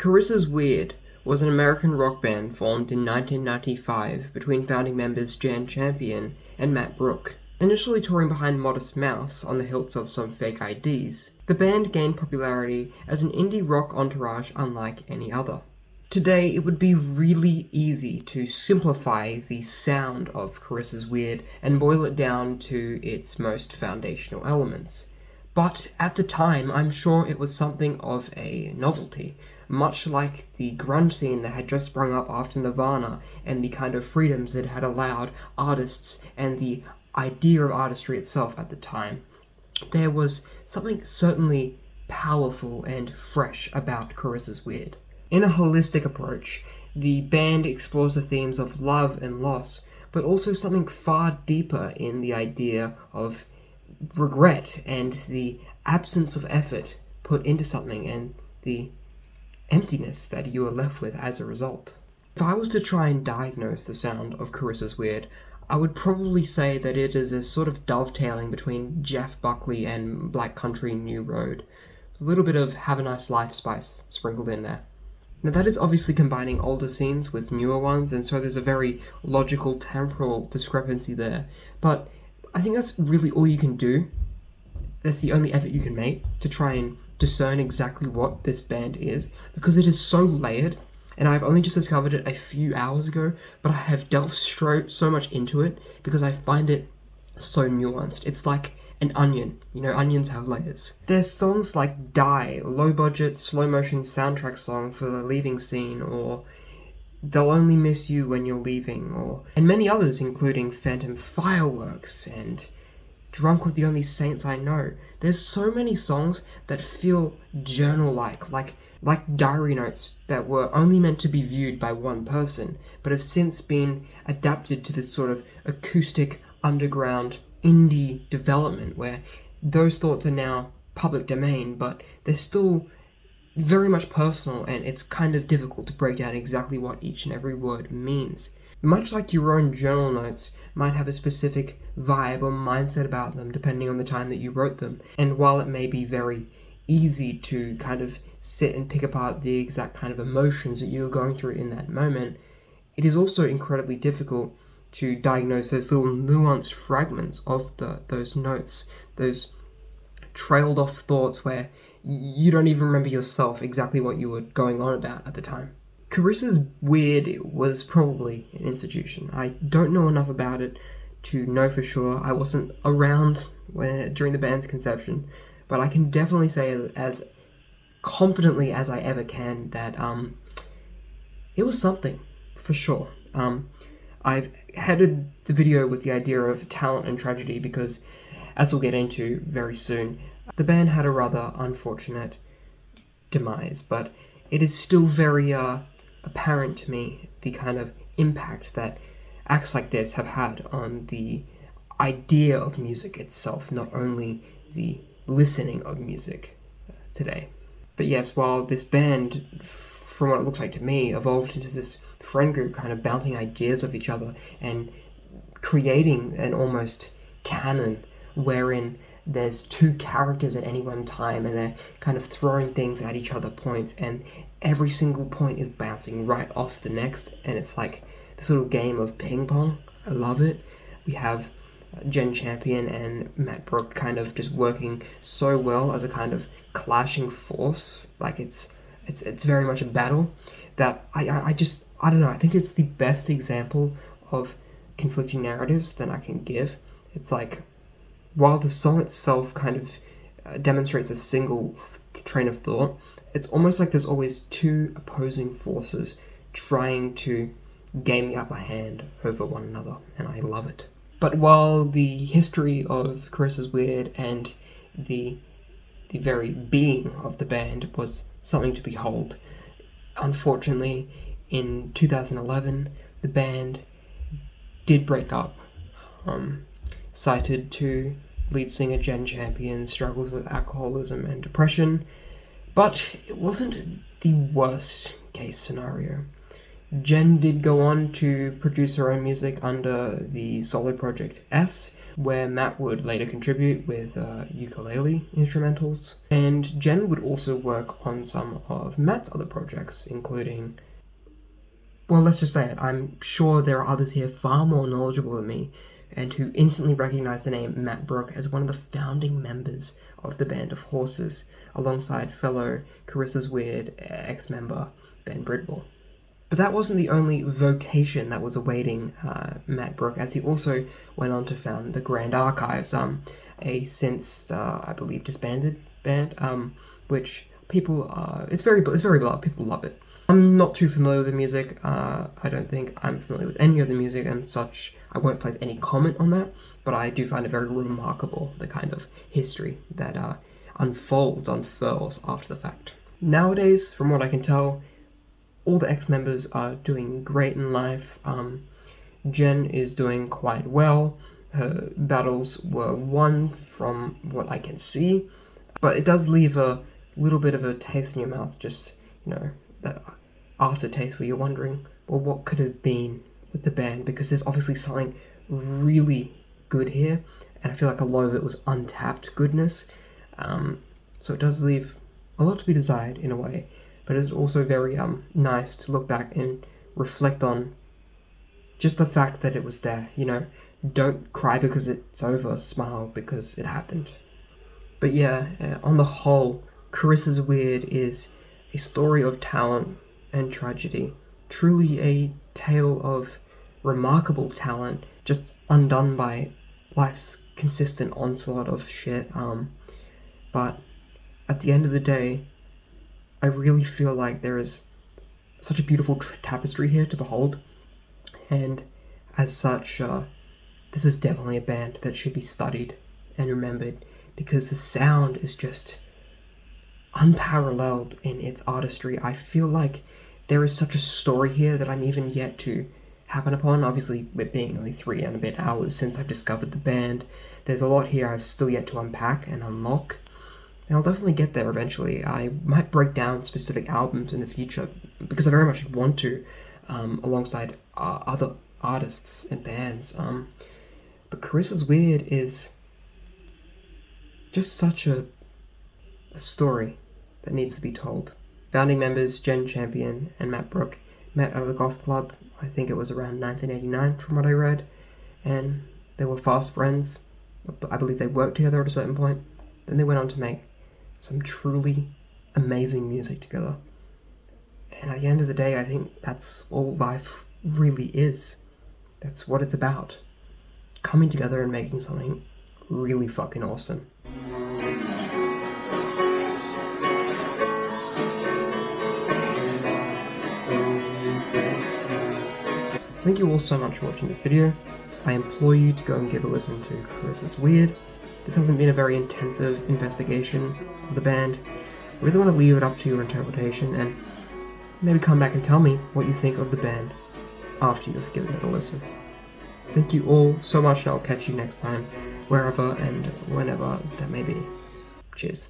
Carissa's Wierd was an American rock band formed in 1995 between founding members Jan Champion and Matt Brooke. Initially touring behind Modest Mouse on the hilts of some fake IDs, the band gained popularity as an indie rock entourage unlike any other. Today, it would be really easy to simplify the sound of Carissa's Wierd and boil it down to its most foundational elements. But at the time, I'm sure it was something of a novelty, much like the grunge scene that had just sprung up after Nirvana and the kind of freedoms it had allowed artists and the idea of artistry itself at the time. There was something certainly powerful and fresh about Carissa's Wierd. In a holistic approach, the band explores the themes of love and loss, but also something far deeper in the idea of regret and the absence of effort put into something and the emptiness that you are left with as a result. If I was to try and diagnose the sound of Carissa's Wierd, I would probably say that it is a sort of dovetailing between Jeff Buckley and Black Country New Road. A little bit of Have a Nice Life spice sprinkled in there. Now that is obviously combining older scenes with newer ones, and so there's a very logical temporal discrepancy there. But I think that's really all you can do. That's the only effort you can make to try and discern exactly what this band is, because it is so layered, and I've only just discovered it a few hours ago, but I have delved so much into it because I find it so nuanced. It's like an onion. You know, onions have layers. There's songs like Die, low-budget, slow-motion soundtrack song for the leaving scene, or They'll Only Miss You When You're Leaving, and many others, including Phantom Fireworks and Drunk with the Only Saints I Know. There's so many songs that feel journal-like, like diary notes that were only meant to be viewed by one person, but have since been adapted to this sort of acoustic, underground, indie development where those thoughts are now public domain, but they're still very much personal, and it's kind of difficult to break down exactly what each and every word means. Much like your own journal notes might have a specific vibe or mindset about them depending on the time that you wrote them, and while it may be very easy to kind of sit and pick apart the exact kind of emotions that you are going through in that moment, it is also incredibly difficult to diagnose those little nuanced fragments of those notes, those trailed off thoughts where you don't even remember yourself exactly what you were going on about at the time. Carissa's Wierd was probably an institution. I don't know enough about it to know for sure. I wasn't around during the band's conception, but I can definitely say as confidently as I ever can that it was something, for sure. I've headed the video with the idea of talent and tragedy because, as we'll get into very soon, the band had a rather unfortunate demise, but it is still very apparent to me the kind of impact that acts like this have had on the idea of music itself, not only the listening of music today. But yes, while this band, from what it looks like to me, evolved into this friend group kind of bouncing ideas of each other and creating an almost canon wherein there's two characters at any one time and they're kind of throwing things at each other points, and every single point is bouncing right off the next, and it's like this little game of ping pong. I love it. We have Jen Champion and Matt Brooke kind of just working so well as a kind of clashing force. Like it's very much a battle that I don't know, I think it's the best example of conflicting narratives that I can give. It's like, while the song itself kind of demonstrates a single train of thought, it's almost like there's always two opposing forces trying to gain the upper hand over one another, and I love it. But while the history of Carissa's Wierd and the very being of the band was something to behold, unfortunately, in 2011, the band did break up. Cited to lead singer Jen Champion struggles with alcoholism and depression, but it wasn't the worst case scenario. Jen did go on to produce her own music under the solo project S, where Matt would later contribute with ukulele instrumentals. And Jen would also work on some of Matt's other projects, including, well, let's just say it, I'm sure there are others here far more knowledgeable than me, and who instantly recognize the name Matt Brooke as one of the founding members of the Band of Horses, alongside fellow Carissa's Wierd ex-member Ben Bridwell. But that wasn't the only vocation that was awaiting Matt Brooke, as he also went on to found the Grand Archives, a since I believe disbanded band, which people it's very beloved. People love it. I'm not too familiar with the music. I don't think I'm familiar with any of the music and such. I won't place any comment on that, but I do find it very remarkable, the kind of history that unfurls after the fact. Nowadays, from what I can tell, all the ex-members are doing great in life. Jen is doing quite well. Her battles were won from what I can see, but it does leave a little bit of a taste in your mouth, just, that aftertaste where you're wondering, well, what could have been with the band? Because there's obviously something really good here, and I feel like a lot of it was untapped goodness. So it does leave a lot to be desired in a way. But it's also very nice to look back and reflect on just the fact that it was there. Don't cry because it's over, smile because it happened. But yeah, on the whole, Carissa's Wierd is a story of talent and tragedy. Truly a tale of remarkable talent, just undone by life's consistent onslaught of shit. But at the end of the day, I really feel like there is such a beautiful tapestry here to behold, and as such, this is definitely a band that should be studied and remembered, because the sound is just unparalleled in its artistry. I feel like there is such a story here that I'm even yet to happen upon. Obviously, it being only 3 and a bit hours since I've discovered the band, there's a lot here I've still yet to unpack and unlock. And I'll definitely get there eventually. I might break down specific albums in the future, because I very much want to, alongside other artists and bands. But Carissa's Wierd is just such a story that needs to be told. Founding members Jen Champion and Matt Brooke met at the Goth Club, I think it was around 1989 from what I read, and they were fast friends. I believe they worked together at a certain point. Then they went on to make some truly amazing music together. And at the end of the day, I think that's all life really is. That's what it's about. Coming together and making something really fucking awesome. Thank you all so much for watching this video. I implore you to go and give a listen to Carissa's Wierd. This hasn't been a very intensive investigation of the band. I really want to leave it up to your interpretation, and maybe come back and tell me what you think of the band after you've given it a listen. Thank you all so much, and I'll catch you next time, wherever and whenever that may be. Cheers.